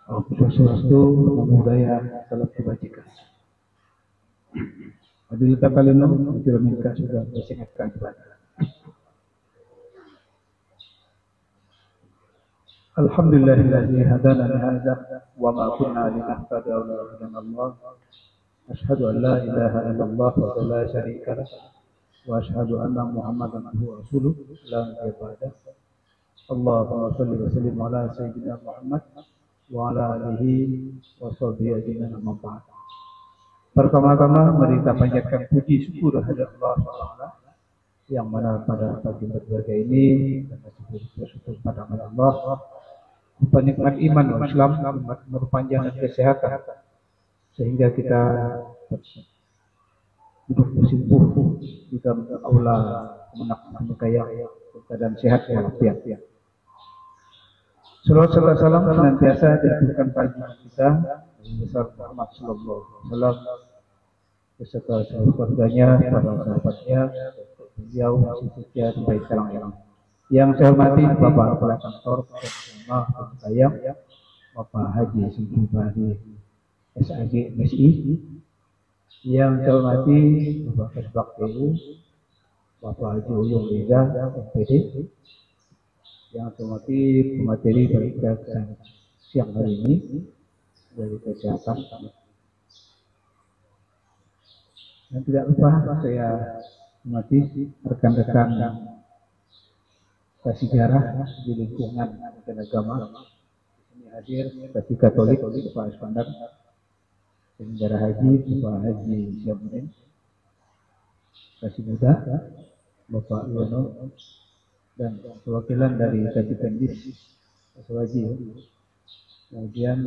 sesuatu budaya telah dibajikan. Adil takalino film mereka sudah disingatkan kepada. Alhamdulillahilladzi hadana li hadza wa ma kunna linahtadiya laula an Allah. Asyhadu an la ilaha illallah wa la syarika lah wa asyhadu anna Muhammadan abduhu wa rasuluh la nabiyya ba'dah. Allahumma shalli wa sallim ala sayyidina Muhammad wa ala alihi wa sahbihi ajma'in amma ba'd. Pertama-tama mari kita panjatkan puji syukur kepada Allah SWT yang mana pada pagi berbahagia ini dan bersyukur pada Allah penikmat iman dan Islam berpanjang kesehatan sehingga kita hidup bersimpuh di dalam aula menakaya keadaan sehat walafiat. Salawat salam senantiasa diberikan pada kita besar Muhammad sallallahu alaihi wasallam beserta seluruh keluarganya, para sahabatnya, beliau masih setia di baik selang-selang. Yang saya hormati Bapak Kepala Kantor Bersama Sayang, Bapak Haji Singgi Bahri SAG MSI. Yang saya hormati Bapak Kesbak PU, Bapak Haji Uyung Riza MPD. Yang saya hormati pemateri pada siang hari ini dari kesehatan. Dan tidak lupa saya hormati rekan-rekan sejarah di lingkungan agama. Ini hadir Kasih Katolik Bapak Iskandar, penyelenggara haji Bapak Haji Syamudin, Kasih Muda Bapak Yono, dan perwakilan dari Kasih Pendis Aswaji. Kemudian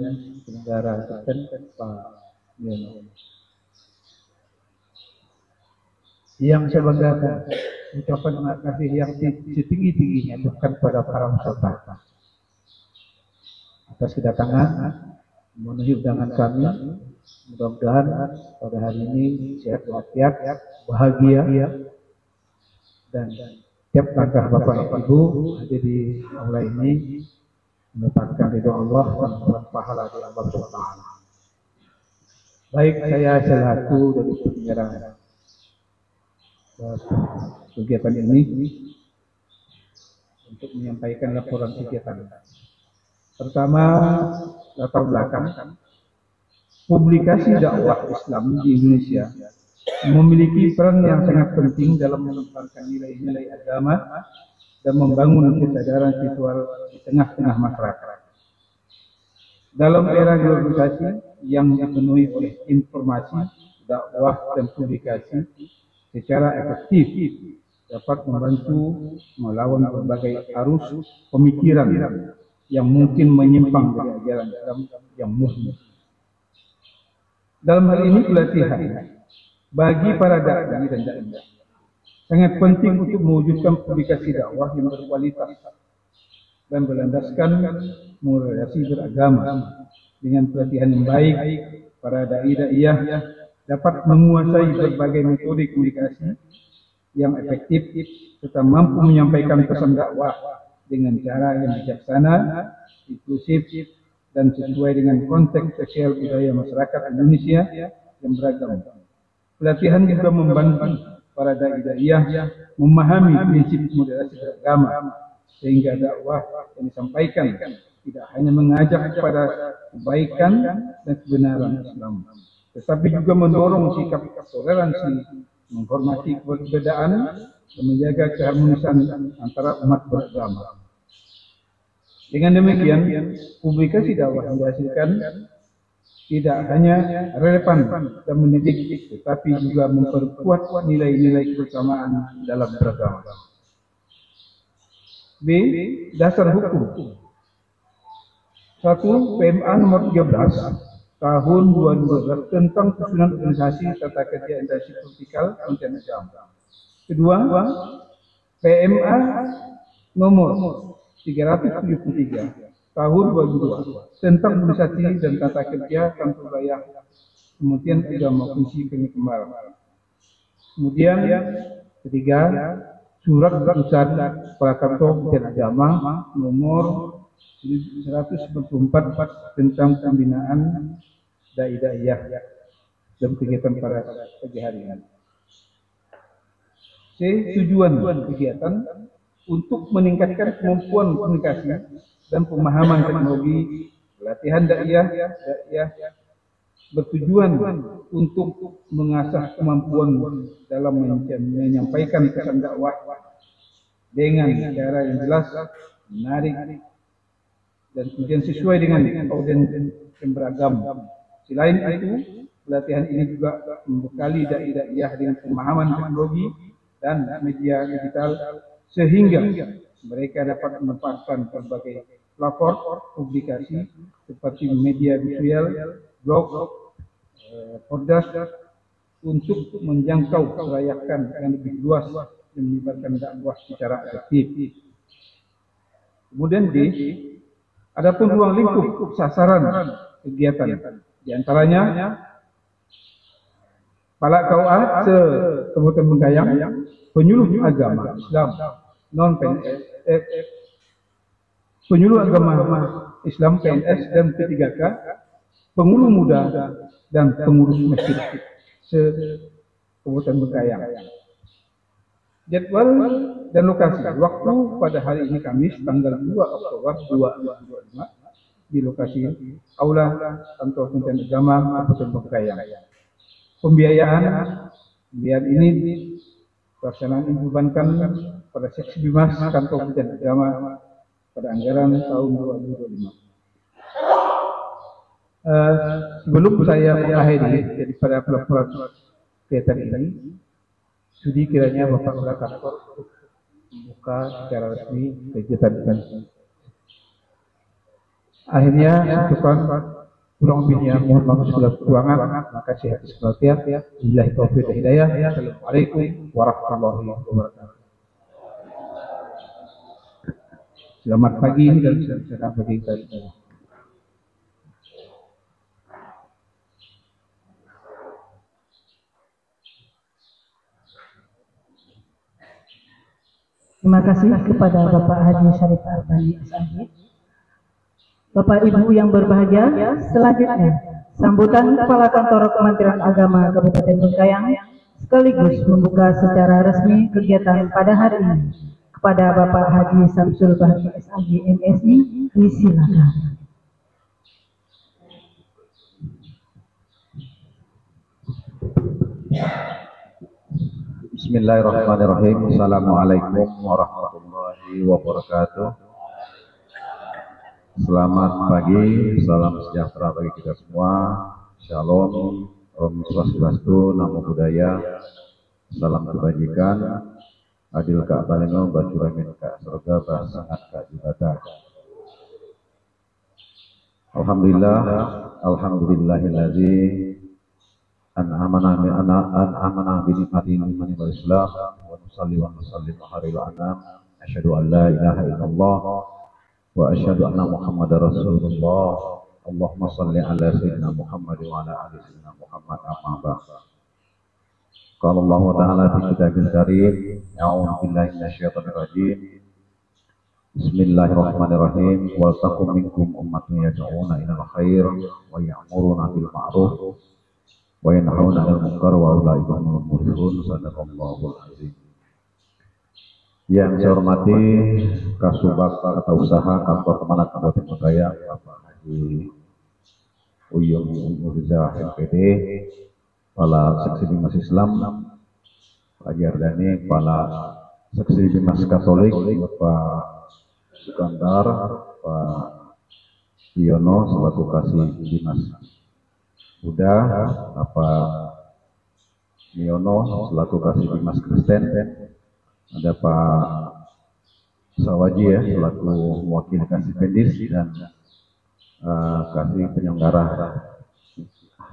penyelenggara Kristen Pak Yono. Yang saya banggakan, ucapan terima kasih yang setinggi-tingginya bukan pada para peserta atas kedatangan memenuhi undangan kami. Mudah-mudahan pada hari ini sehat walafiat, bahagia, dan tiap langkah Bapak Ibu hadir di aula ini mendapatkan ridho Allah dan pahala dari Allah Subhanahu. Baik, saya selaku dari penyelenggara kegiatan ini untuk menyampaikan laporan kegiatan. Pertama, latar belakang publikasi dakwah Islam di Indonesia memiliki peran yang sangat penting dalam mengembangan nilai-nilai agama dan membangun kesadaran spiritual di tengah-tengah masyarakat. Dalam era globalisasi yang dipenuhi oleh informasi, dakwah dan publikasi secara efektif dapat membantu melawan berbagai arus pemikiran yang mungkin menyimpang dari ajaran Islam yang murni. Dalam hal ini pelatihan bagi para dai dan dai sangat penting untuk mewujudkan publikasi dakwah yang berkualitas dan berlandaskan moderasi beragama. Dengan pelatihan yang baik, para dai-daiyah dapat menguasai berbagai metode komunikasi yang efektif serta mampu menyampaikan pesan dakwah dengan cara yang bijaksana, inklusif, dan sesuai dengan konteks sosial budaya masyarakat Indonesia yang beragam. Pelatihan juga membantu para dai-daiyah memahami prinsip moderasi beragama sehingga dakwah yang disampaikan tidak hanya mengajak kepada kebaikan dan kebenaran Islam, tetapi juga mendorong sikap toleransi, menghormati perbedaan, dan menjaga keharmonisan antara umat beragama. Dengan demikian, publikasi dakwah yang dihasilkan tidak hanya relevan dan mendidik, tetapi juga memperkuat nilai-nilai kebersamaan dalam beragama. B. Dasar hukum. 1. PMA nomor 13 tahun 2012 tentang penyusunan organisasi tata kerja interaksi vertikal Kementerian Agama. Kedua, PMA nomor 373 tahun 2002 tentang organisasi dan tata kerja kantor wilayah Kementerian Agama Provinsi Kembar. Kemudian ketiga, surat keputusan Kepala Kantor Kementerian Agama nomor 194 tentang pembinaan dai-daiyah dan kegiatan pada pagi hari ini. C. Tujuan kegiatan untuk meningkatkan kemampuan komunikasi dan pemahaman teknologi. Pelatihan daiyah bertujuan untuk mengasah kemampuan dalam menyampaikan pesan dakwah dengan cara yang jelas, menarik, dan kemudian sesuai dengan audiens yang beragam. Selain itu, pelatihan ini juga membekali daiyah dengan pemahaman teknologi dan media digital sehingga mereka dapat memanfaatkan berbagai platform publikasi seperti media visual, blog, podcast untuk menjangkau kelayakan yang lebih luas dan menyebarkan dakwah secara efektif. Kemudian D, adapun ruang lingkup sasaran kegiatan, di antaranya Palak KUA se-Kabupaten Bengkayang, penyuluh agama Islam non PNS, penyuluh agama Islam PNS dan P3K, pengulu muda dan pengurus masjid se-Kabupaten Bengkayang. Jadwal dan lokasi. Waktu pada hari ini Kamis tanggal 2 Oktober 2025 di lokasi Aula Kantor Kementerian Agama Kabupaten Bengkayang. Pembiayaan ini pelaksanaan dibebankan pada seksi Bimas Kantor Kementerian Agama pada anggaran tahun 2025. Sebelum saya mengakhiri daripada pelaporan kegiatan ini, studi kiranya Bapak Kepala Kantor membuka secara resmi kegiatan ini. Akhirnya ucapan kurang lebihnya mohon maaf segala kekurangan. Terima kasih atas perhatian. Billahi taufiq wal hidayah. Assalamualaikum warahmatullahi wabarakatuh. Selamat pagi dan selamat pagi kita. Terima kasih kepada Bapak Haji Syarif Albani SAG. Bapak Ibu yang berbahagia, selanjutnya sambutan Kepala Kantor Kementerian Agama Kabupaten Bengkayang sekaligus membuka secara resmi kegiatan pada hari ini. Kepada Bapak Haji Samsul Bahri SAG MSI, disilakan. Bismillahirrahmanirrahim. Assalamualaikum warahmatullahi wabarakatuh. Selamat pagi, salam sejahtera bagi kita semua. Shalom, Om Swastiastu, Namo Buddhaya, salam kebajikan, adil ka baleno, bacuramin ka surga, basangat ka ibadah. Alhamdulillahilladzi an'amana bi nikmatin iman wal islam wa nusalli wa nusallim ala anam asyhadu an la ilaha illallah wa asyhadu anna muhammadar rasulullah. Allahumma shalli ala sayyidina Muhammad wa ala ali sayyidina Muhammad amma ba'd. Qala Allah ta'ala fi kitabil karim, a'udzu billahi minasyaitonir rajim. Bismillahirrahmanirrahim. Wa taqum minkum ummatun yad'una ilal khair wa ya'muruna bil ma'ruf wa yanhauna 'anil munkar wa ulaika humul muflihun. Sadaqallahul azim. Yang saya hormati Kasubag Tata Usaha Kantor Kemenag Kabupaten Bengkayang, Bapak Haji Uyung Nurza MPD, Kepala Seksi Bimas Islam Pak Haji Ardani, Kepala Seksi Bimas Katolik Bapak Sukandar, Pak Yono selaku Kasih Bimas Buddha, Bapak Yono selaku Kasih Bimas Kristen, ada Pak Sawaji ya selaku mewakili Kasih Pendis dan Kasih penyelenggara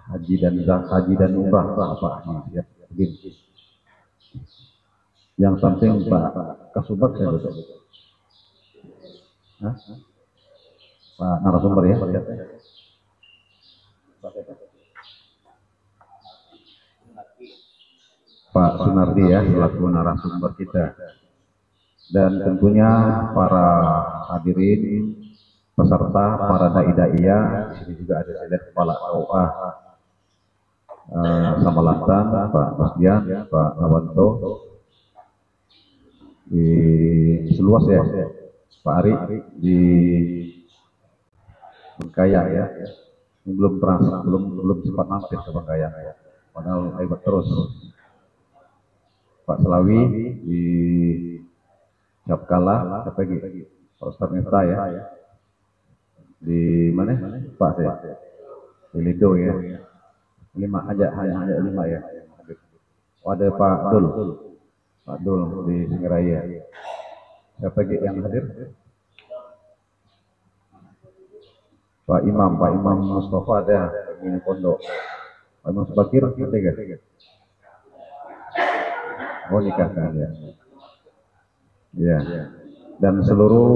haji dan umrah Pak Haji ya, begini. Yang samping Pak Kasubag saya betul. Pak narasumber ya. Pak Sunardi ya selaku narasumber kita, dan tentunya para hadirin peserta para dai-daiyah. Di sini juga ada saya lihat kepala OA Samalatan, Pak Masdian, Pak Nawanto, di seluas ya, Pak Ari di Bengkayang ya. Ini belum sempat mampir ke Bengkayang ya. Padahal hebat terus. Pak Selawi di Capkala, apa lagi? Pak Ustadz Mifta ya. Di mana? Pak saya. Di Lido ya. 5 aja, hanya 5 ya. Oh, ada Pak Dul. Pak Dul di Singiraya. Siapa lagi yang hadir? Pak Imam Mustafa ada di pondok. Pak Imam Sebakir ada gak? Oh, nikah kan ya. Ya. Dan seluruh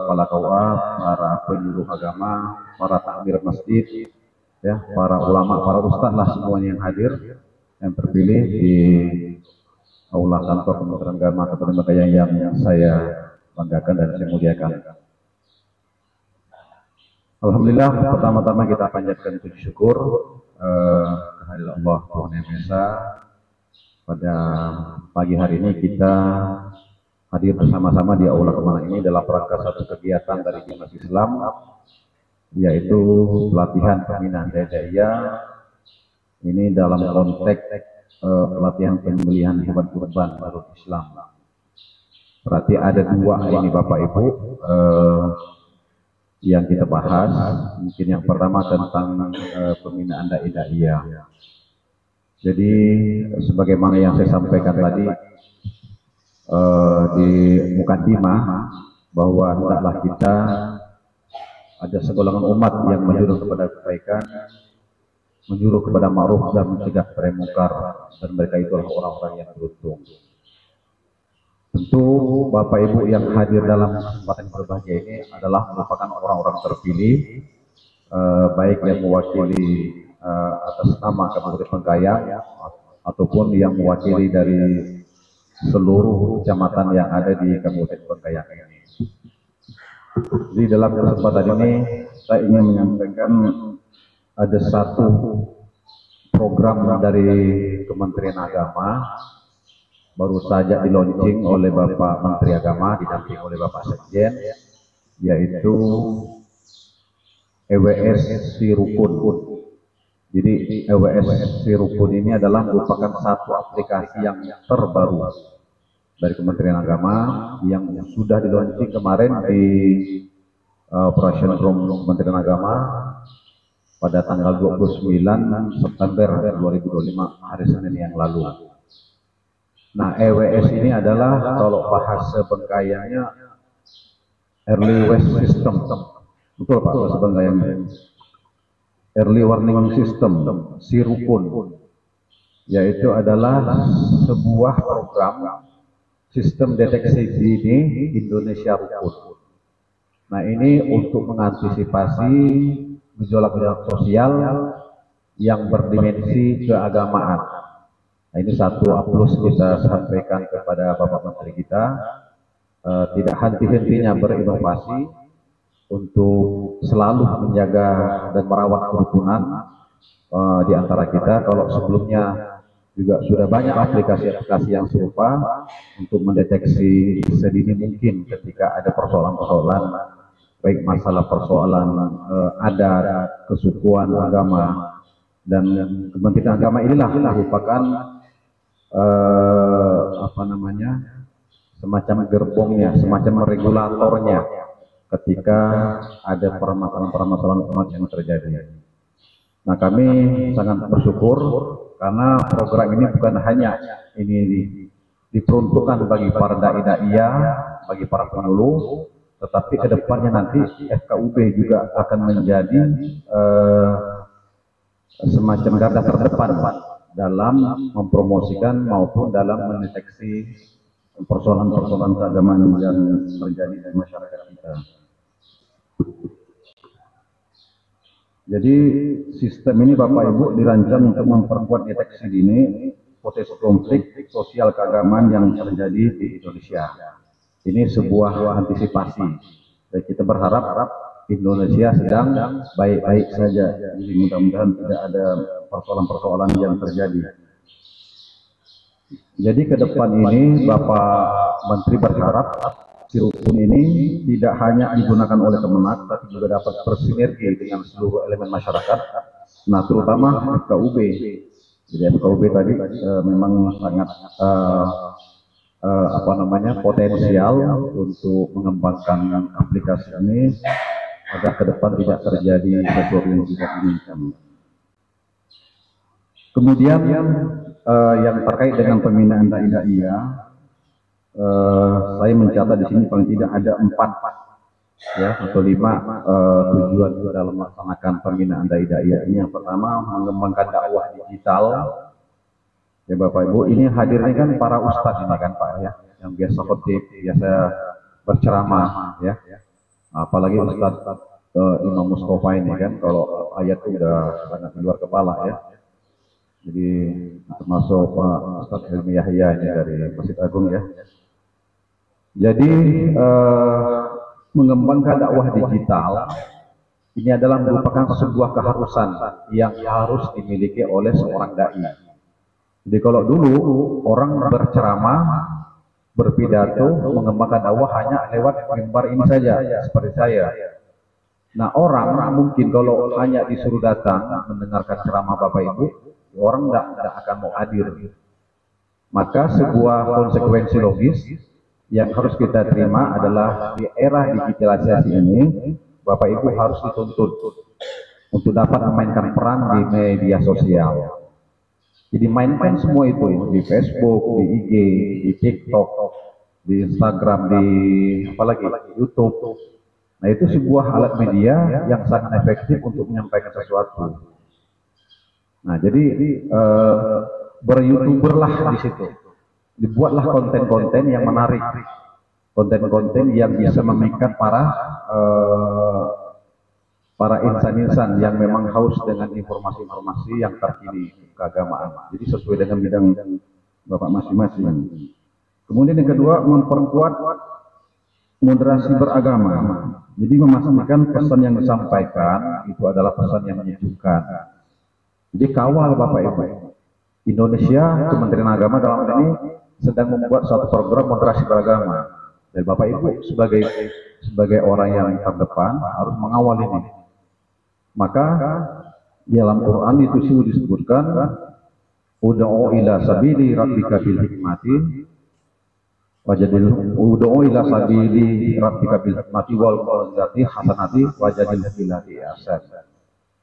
kepala KUA, para penyuluh agama, para takmir masjid, ya, para ulama, para ustadz lah semuanya yang hadir, yang terpilih di aula kantor Kementerian Agama Kabupaten Bengkayang yang saya banggakan dan saya muliakan. Alhamdulillah, pertama-tama kita panjatkan puji syukur kehadirat Allah Tuhan Yang Maha Esa. Pada pagi hari ini kita hadir bersama-sama di aula Kemana ini dalam rangka satu kegiatan dari Dinas Islam, yaitu pelatihan pembinaan dai-daiyah. Ini dalam konteks pelatihan penyembelihan hewan kurban menurut Islam. Berarti ada 2 ini Bapak Ibu yang kita bahas. Mungkin yang pertama tentang pembinaan dai-daiyah. Jadi sebagaimana yang saya sampaikan tadi di mukadimah, bahwa hendaklah kita ada segolongan umat yang menyuruh kepada kebaikan, menyuruh kepada ma'ruf dan mencegah dari munkar, dan mereka itulah orang-orang yang beruntung. Tentu Bapak Ibu yang hadir dalam kesempatan berbahagia ini adalah merupakan orang-orang terpilih, baik yang mewakili atas nama Kabupaten Bengkayang ataupun yang mewakili dari seluruh kecamatan yang ada di Kabupaten Bengkayang ini. Jadi dalam kesempatan ini saya ingin menyampaikan ada satu program dari Kementerian Agama baru saja di launching oleh Bapak Menteri Agama didampingi oleh Bapak Sekjen, yaitu EWS Sirukun. Jadi EWS Sirukun ini adalah merupakan satu aplikasi yang terbaru dari Kementerian Agama yang sudah di launching kemarin di Operation Room Kementerian Agama pada tanggal 29 September 2025, hari Senin yang lalu. Nah, EWS ini adalah kalau bahasa Bengkayangnya Early Waste System. Betul Pak, bahasa Bengkayangnya Early Warning System, Sirukun, yaitu adalah sebuah program sistem deteksi dini Indonesia Rukun. Nah, ini untuk mengantisipasi gejolak-gejolak sosial yang berdimensi keagamaan. Nah, ini satu aplaus kita sampaikan kepada Bapak Menteri kita, tidak henti-hentinya berinovasi untuk selalu menjaga dan merawat kerukunan di antara kita. Kalau sebelumnya juga sudah banyak aplikasi-aplikasi yang serupa untuk mendeteksi sedini mungkin ketika ada persoalan-persoalan, baik masalah persoalan adat, kesukuan, agama, dan Kementerian Agama inilah merupakan semacam gerbongnya, semacam regulatornya ketika ada permasalahan-permasalahan yang terjadi. Nah, kami sangat bersyukur karena program ini bukan hanya ini diperuntukkan bagi para dai-daiyah, bagi para penyuluh, tetapi kedepannya nanti FKUB juga akan menjadi semacam garda terdepan dalam mempromosikan maupun dalam mendeteksi persoalan-persoalan keagamaan yang terjadi di masyarakat kita. Jadi sistem ini Bapak Ibu dirancang untuk memperkuat deteksi dini potensi konflik sosial keagamaan yang terjadi di Indonesia. Ini sebuah antisipasi. Dan kita berharap Indonesia sedang baik-baik saja. Jadi mudah-mudahan tidak ada persoalan-persoalan yang terjadi. Jadi ke depan ini Bapak Menteri berharap si rukun ini tidak hanya digunakan oleh Kemenak, tapi juga dapat bersinergi dengan seluruh elemen masyarakat. Nah, terutama FKUB. Jadi FKUB tadi memang sangat potensial untuk mengembangkan aplikasi ini agar ke depan tidak terjadi sesuatu yang tidak diinginkan. Kemudian yang terkait dengan pembinaan dai-dai, saya mencatat di sini paling tidak ada 4 atau 5 tujuan dalam melaksanakan pembinaan dai-dai ini. Yang pertama, mengembangkan dakwah digital. Ya Bapak Ibu, ini hadirnya kan para ustadz ini kan Pak ya, yang biasa khotib, biasa berceramah ya. Apalagi Ustadz Imam Mustafa ini kan, kalau ayat itu udah sangat di luar kepala ya. Jadi termasuk Pak Ustadz Helmi Yahya ini dari Masjid Agung ya. Jadi mengembangkan dakwah digital ini adalah merupakan sebuah keharusan yang harus dimiliki oleh seorang dai. Jadi kalau dulu orang berceramah, berpidato, mengembangkan dakwah hanya lewat mimbar ini saja, seperti saya. Nah, orang mungkin kalau hanya disuruh datang mendengarkan ceramah Bapak Ibu, orang tidak akan mau hadir. Maka sebuah konsekuensi logis yang harus kita terima adalah di era digitalisasi ini, Bapak Ibu harus dituntut untuk dapat memainkan peran di media sosial. Jadi mainkan semua itu di Facebook, di IG, di TikTok, di Instagram, di apalagi YouTube. Nah, itu sebuah alat media yang sangat efektif untuk menyampaikan sesuatu. Nah, jadi ber-YouTuberlah di situ. Dibuatlah konten-konten yang menarik, konten-konten yang bisa memikat para insan-insan yang memang haus dengan informasi-informasi yang terkini keagamaan. Jadi sesuai dengan bidang Bapak masing-masing. Kemudian yang kedua, memperkuat moderasi beragama. Jadi memastikan pesan yang disampaikan itu adalah pesan yang menyejukkan. Jadi kawal Bapak Ibu. Indonesia, Kementerian Agama dalam ini sedang membuat suatu program moderasi beragama. Dan Bapak Ibu sebagai orang yang terdepan harus mengawal ini. Maka dalam Quran itu sudah disebutkan ud'u ila sabili rabbika bil hikmati wajadil ud'u ila sabili rabbika bil hikmati wal mau'izati hasanati wajadil billati ahsan.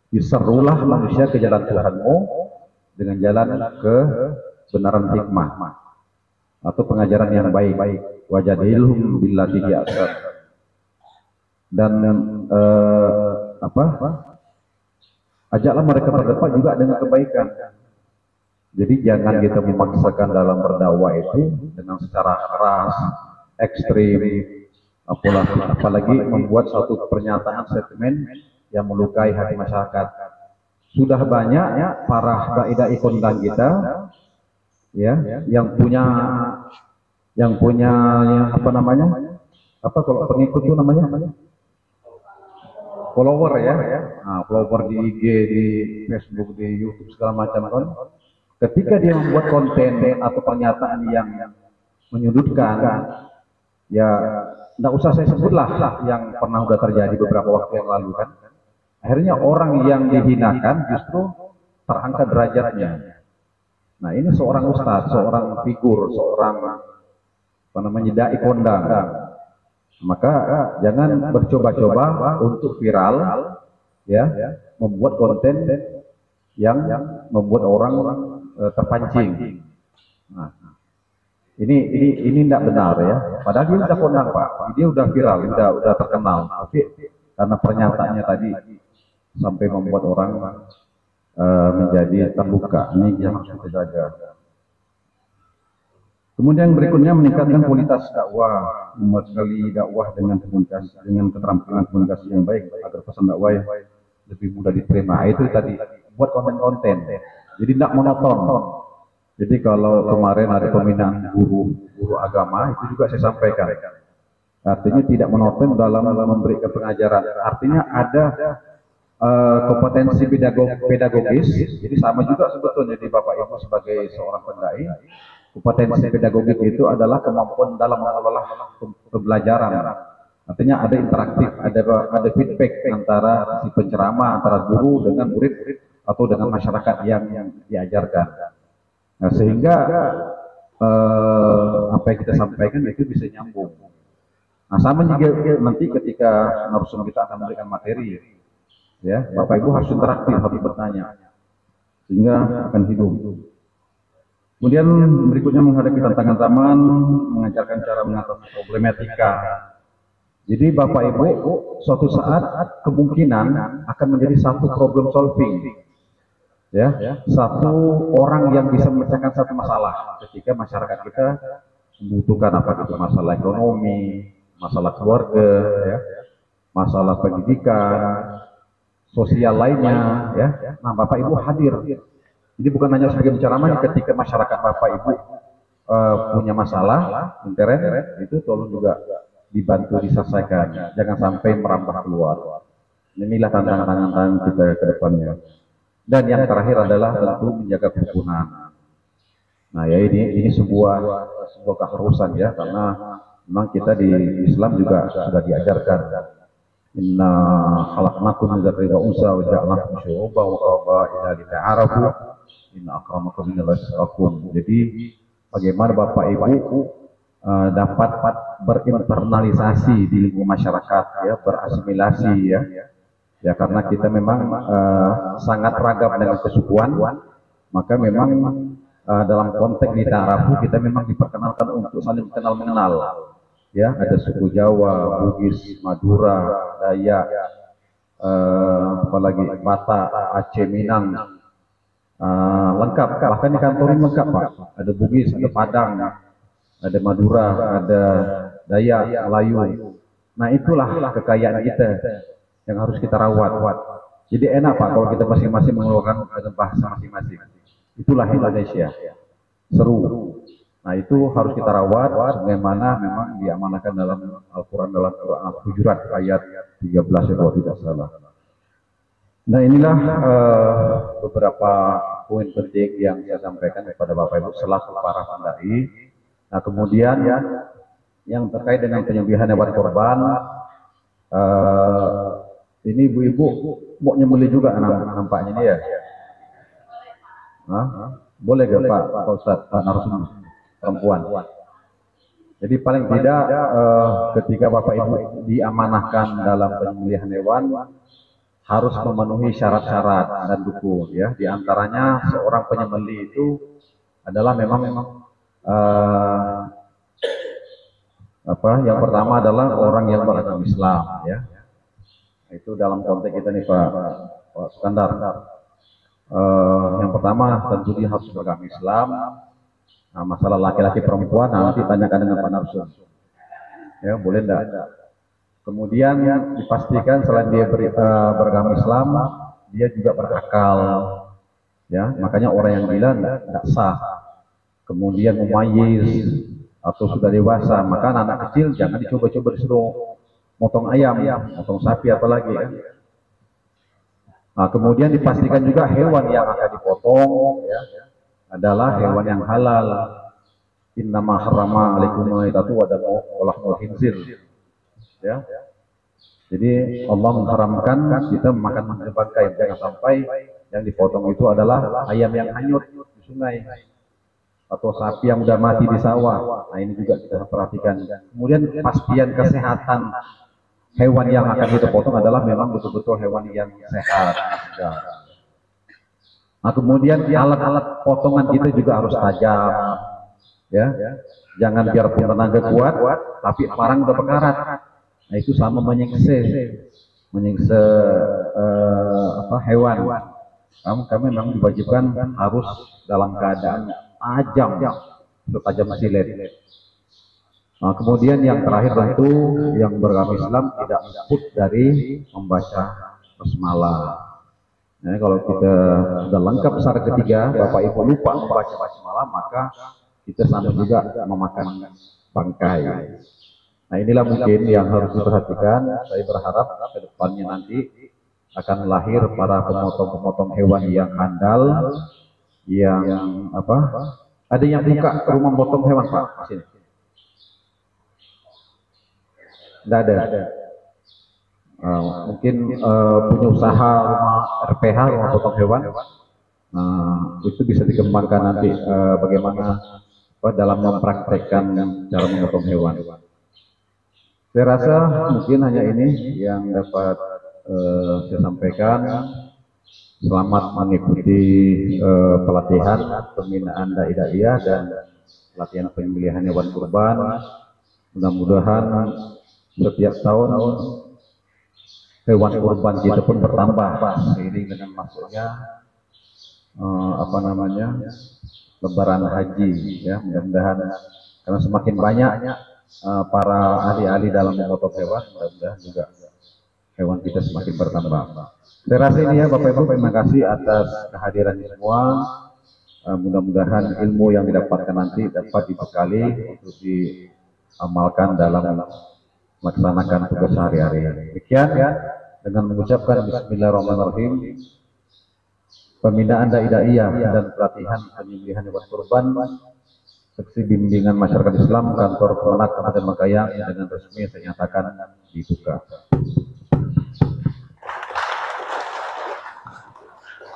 Diserulah manusia ke jalan Tuhanmu dengan jalan kebenaran hikmah atau pengajaran yang baik, wajadilhum billati ahsan. Dan ajaklah mereka berdepan juga dengan kebaikan. Jadi jangan kita memaksakan dalam berdakwah itu dengan secara keras, ekstrim, apalagi membuat suatu pernyataan statement yang melukai hati masyarakat. Sudah banyak ya para dai-dai kondang kita ya yang punya kalau pengikut itu namanya follower ya, nah, follower di IG, di Facebook, di YouTube segala macam kan. Ketika dia membuat konten atau pernyataan yang menyudutkan, ya tidak usah saya sebutlah yang pernah sudah terjadi beberapa waktu yang lalu kan. Akhirnya orang yang dihinakan justru terangkat derajatnya. Nah, ini seorang ustadz, seorang figur, seorang dai kondang. Maka jangan bercoba-coba untuk viral, ya, membuat konten yang membuat orang terpancing. Nah, ini tidak benar ya. Padahal dia sudah kondang Pak, dia sudah viral, sudah terkenal. Tapi karena pernyataannya tadi sampai membuat orang menjadi terluka. Ini yang harus kita jaga. Kemudian berikutnya meningkatkan kualitas dakwah, membekali dakwah dengan komunikasi, dengan keterampilan komunikasi yang baik agar pesan dakwah lebih mudah diterima. Itu tadi buat konten-konten. Jadi tidak monoton. Jadi kalau kemarin ada pembinaan guru agama itu juga saya sampaikan. Artinya tidak monoton dalam memberikan pengajaran. Artinya ada kompetensi pedagogis. Jadi sama juga sebetulnya di Bapak Ibu sebagai seorang pendai. Kompetensi pedagogik itu adalah kemampuan dalam mengelola pembelajaran. Artinya ada interaktif, ada feedback antara si penceramah, antara guru dengan murid atau dengan masyarakat yang diajarkan. Nah, sehingga apa yang kita sampaikan itu bisa nyambung. Nah, sama juga nanti ketika narasumber kita akan memberikan materi, ya, Bapak Ibu harus interaktif, harus bertanya, sehingga akan hidup. Kemudian berikutnya menghadapi tantangan zaman, mengajarkan cara mengatasi problematika. Jadi Bapak Ibu suatu saat kemungkinan akan menjadi satu problem solving, ya, satu orang yang bisa memecahkan satu masalah ketika masyarakat kita membutuhkan apa itu masalah ekonomi, masalah keluarga, ya, masalah pendidikan, sosial lainnya, ya. Nah, Bapak Ibu hadir. Jadi bukan hanya sebagai penceramah, ketika masyarakat Bapak Ibu punya masalah, intern, itu tolong juga dibantu diselesaikan. Jangan sampai merambah keluar. Inilah tantangan-tantangan kita ke depannya. Dan yang terakhir adalah tentu menjaga kerukunan. Nah, ya ini sebuah keharusan, ya, karena memang kita di Islam juga sudah diajarkan. Inna khalaqnakum min dzakarin wa unsa wa ja'alnakum syu'uban wa qabaila lita'arafu. Inna akramakum indallahi atqakum. Jadi bagaimana Bapak Ibu dapat berinternalisasi di lingkungan masyarakat, ya, berasimilasi, ya. Ya, karena kita memang sangat ragam dengan kesukuan, maka memang dalam konteks di ta'arafu kita memang diperkenalkan untuk saling kenal-mengenal. Ya, ada suku Jawa, Bugis, Madura, Dayak, apalagi Batak, Aceh, Minang, lengkap. Bahkan di kantor ini lengkap, Pak. Ada Bugis, ada Padang, ada Madura, ada Dayak, Melayu. Nah, itulah kekayaan kita yang harus kita rawat. Jadi enak, Pak, kalau kita masing-masing mengeluarkan bahasa masing-masing. Itulah Indonesia, seru. Nah, itu harus kita rawat sebagaimana memang diamanahkan dalam Al-Quran, dalam Quran Al-Hujurat ayat 13 kalau tidak salah. Nah, inilah beberapa poin penting yang saya sampaikan kepada Bapak Ibu selaku para pendai. Nah, kemudian yang terkait dengan penyembelihan hewan korban, ini ibu-ibu mau nyembelih juga nampaknya ini, ya. Boleh gak Pak Ustadz, Pak narasumber perempuan? Jadi paling tidak ketika Bapak Ibu diamanahkan dalam penyembelihan hewan harus memenuhi syarat-syarat dan rukun, ya. Di antaranya seorang penyembelih itu adalah memang yang pertama adalah orang yang beragama Islam, ya. Itu dalam konteks kita nih Pak Skandar. Yang pertama tentu dia harus beragama Islam. Nah, masalah laki-laki perempuan nanti tanyakan dengan Pak Narsun, ya, boleh enggak. Kemudian dipastikan selain dia beragama Islam, dia juga berakal, ya. Makanya orang yang gila enggak sah. Kemudian mumayyiz atau sudah dewasa, maka anak kecil jangan dicoba-coba disuruh motong ayam, motong sapi apalagi, ya. Nah, kemudian dipastikan juga hewan yang akan dipotong, ya, adalah hewan yang halal. Innama harrama alaikum maitatu wa damu wa lahmul khinzir, ya. Jadi Allah mengharamkan kita memakan bangkai. Jangan sampai yang dipotong itu adalah ayam yang hanyut di sungai atau sapi yang sudah mati di sawah. Nah, ini juga kita perhatikan. Kemudian kepastian kesehatan hewan yang akan kita potong adalah memang betul-betul hewan yang sehat. Nah, kemudian alat-alat potongan kita juga harus tajam, ya. Jangan biarpun tenaga kuat, tapi parang udah berkarat. Nah, itu sama menyiksa hewan. Kami memang diwajibkan harus dalam keadaan tajam, setajam silet. Nah, kemudian yang terakhir tentu yang beragama Islam tidak luput dari membaca basmalah. Nah, kalau kita sudah lengkap syarat ketiga, Bapak Ibu lupa membaca basmalah, maka kita sama juga memakan bangkai. Nah inilah mungkin yang harus diperhatikan. Saya berharap ke depannya nanti akan lahir para pemotong-pemotong hewan yang handal, yang apa? Ada yang buka rumah potong hewan Pak? Sini. Tidak ada. Mungkin punya usaha rumah RPH, rumah potong hewan. Itu bisa dikembangkan nanti bagaimana dalam mempraktekkan cara memotong hewan. Saya rasa mungkin hanya ini yang dapat saya sampaikan. Selamat mengikuti pelatihan pembinaan dai-daiyah dan pelatihan penyembelihan hewan kurban. Mudah-mudahan setiap tahun hewan kurban kita pun bertambah seiring dengan masuknya Lebaran Haji, ya. Mudah-mudahan karena semakin banyak para ahli-ahli dalam memotong hewan, mudah-mudahan juga hewan kita semakin bertambah. Saya rasa ini ya Bapak Ibu, terima kasih atas kehadiran semua. Mudah-mudahan ilmu yang didapatkan nanti dapat dibekali untuk diamalkan dalam melaksanakan tugas sehari-hari. Demikian ya, dengan mengucapkan Bismillahirrahmanirrahim, pembinaan dai-daiyah dan pelatihan penyembelihan hewan kurban Seksi Bimbingan Masyarakat Islam Kantor Kemenak Kabupaten Bengkayang dengan resmi saya nyatakan dibuka.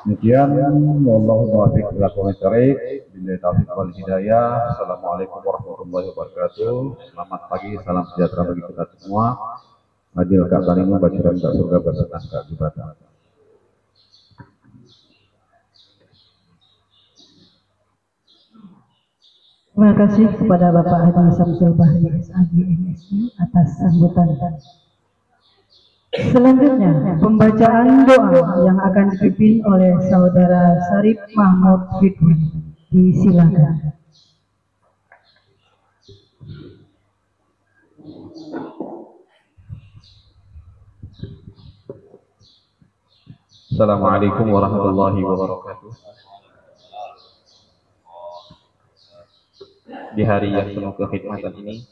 Demikian, wallahu muwaffiq ila aqwamit thoriq, billahi taufiq wal hidayah. Assalamualaikum warahmatullahi wabarakatuh. Selamat pagi, salam sejahtera bagi kita semua. Adil kak tanimu bacaran kak surga bersenang kak jubatan. Terima kasih kepada Bapak Haji Samsul Bahri SAG MSI atas sambutan. Selanjutnya, pembacaan doa yang akan dipimpin oleh Saudara Sarip Mahmud Fitri. Disilakan. Assalamualaikum warahmatullahi wabarakatuh. Di hari yang penuh kekhidmatan ini,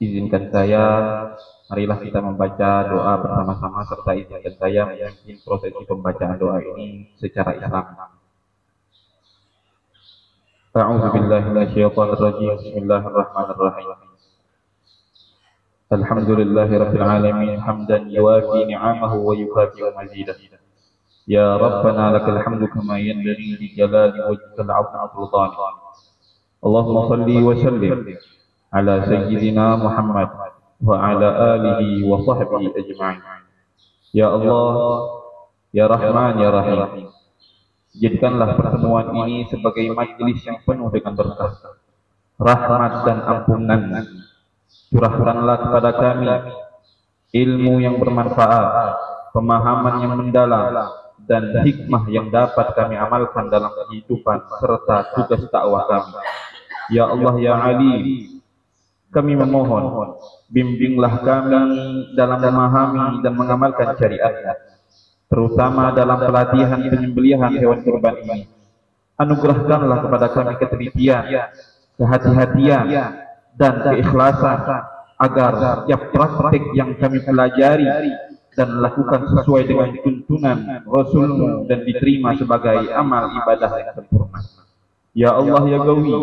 izinkan saya, marilah kita membaca doa bersama-sama serta izinkan saya memimpin prosesi pembacaan doa ini secara Islam. A'udzu billahi minasyaitonir rajim. Bismillahirrahmanirrahim. Alhamdulillahirabbil alamin hamdan yuwafi ni'amahu wa yukafi'u mazidah. Ya Rabbana lakal hamdu kama yanbaghi li jalali wajhikal 'azimati sultanik. Allahumma shalli wa sallim ala sayyidina Muhammad wa ala alihi wa sahbihi ajma'in. Ya Allah, ya Rahman, ya Rahim, jadikanlah pertemuan ini sebagai majelis yang penuh dengan berkah, rahmat dan ampunan. Curahkanlah kepada kami ilmu yang bermanfaat, pemahaman yang mendalam, dan hikmah yang dapat kami amalkan dalam kehidupan serta tugas dakwah kami. Ya Allah, ya Ali, kami memohon, bimbinglah kami dalam memahami dan mengamalkan syariat, terutama dalam pelatihan penyembelihan hewan kurban ini. Anugerahkanlah kepada kami ketelitian, kehati-hatian, dan keikhlasan, agar setiap praktek yang kami pelajari dan lakukan sesuai dengan tuntunan Rasulmu dan diterima sebagai amal ibadah yang sempurna. Ya Allah, ya Gawi,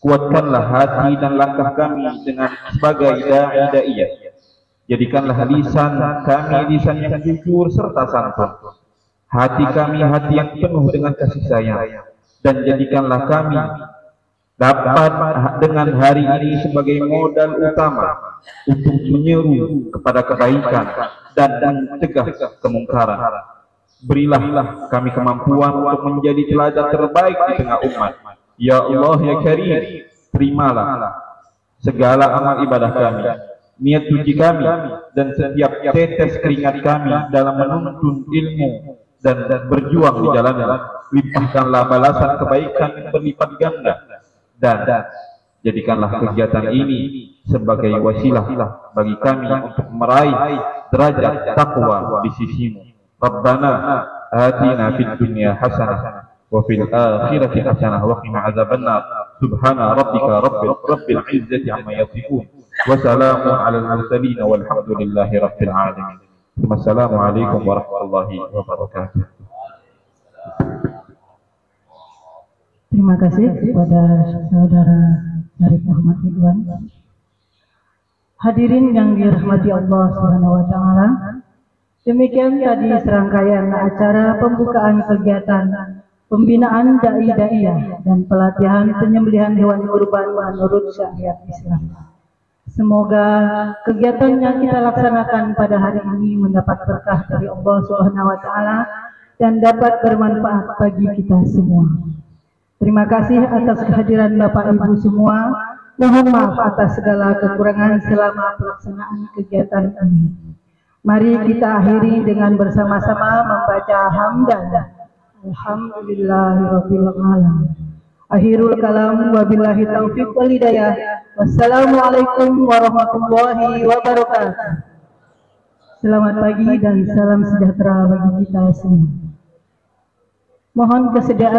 kuatkanlah hati dan langkah kami dengan sebagai dai-daiyah. Jadikanlah lisan kami lisan yang jujur serta santun, hati kami hati yang penuh dengan kasih sayang, dan jadikanlah kami dapat dengan hari ini sebagai modal utama untuk menyeru kepada kebaikan dan mencegah kemungkaran. Berilah kami kemampuan untuk menjadi teladan terbaik di tengah umat. Ya Allah, ya Karim, terimalah segala amal ibadah kami, niat suci kami, dan setiap tetes keringat kami dalam menuntun ilmu dan berjuang di jalannya. Limpahkanlah balasan kebaikan yang berlipat ganda, dan jadikanlah kegiatan ini sebagai wasilah bagi kami untuk meraih derajat takwa di sisimu. Rabbana atina fid dunya hasanah wa fil akhirati hasanah wa qina adzabannar. Subhana rabbika rabbil izzati amma yasifun wa salamun 'alal mursalin walhamdulillahi rabbil alamin. Wassalamualaikum warahmatullahi wabarakatuh. Terima kasih kepada saudara Syarif Ahmad Ridwan. Hadirin yang dirahmati Allah Subhanahu wa taala, demikian tadi serangkaian acara pembukaan kegiatan pembinaan dai-daiyah dan pelatihan penyembelihan hewan kurban menurut syariat Islam. Semoga kegiatan yang kita laksanakan pada hari ini mendapat berkah dari Allah Subhanahu wa taala dan dapat bermanfaat bagi kita semua. Terima kasih atas kehadiran Bapak Ibu semua. Mohon maaf atas segala kekurangan selama pelaksanaan kegiatan ini. Mari kita akhiri dengan bersama-sama membaca hamdan. Alhamdulillahirabbil alamin. Akhirul kalam wabillahi taufiq wal hidayah. Wassalamualaikum warahmatullahi wabarakatuh. Selamat pagi dan salam sejahtera bagi kita semua. Mohon kesediaan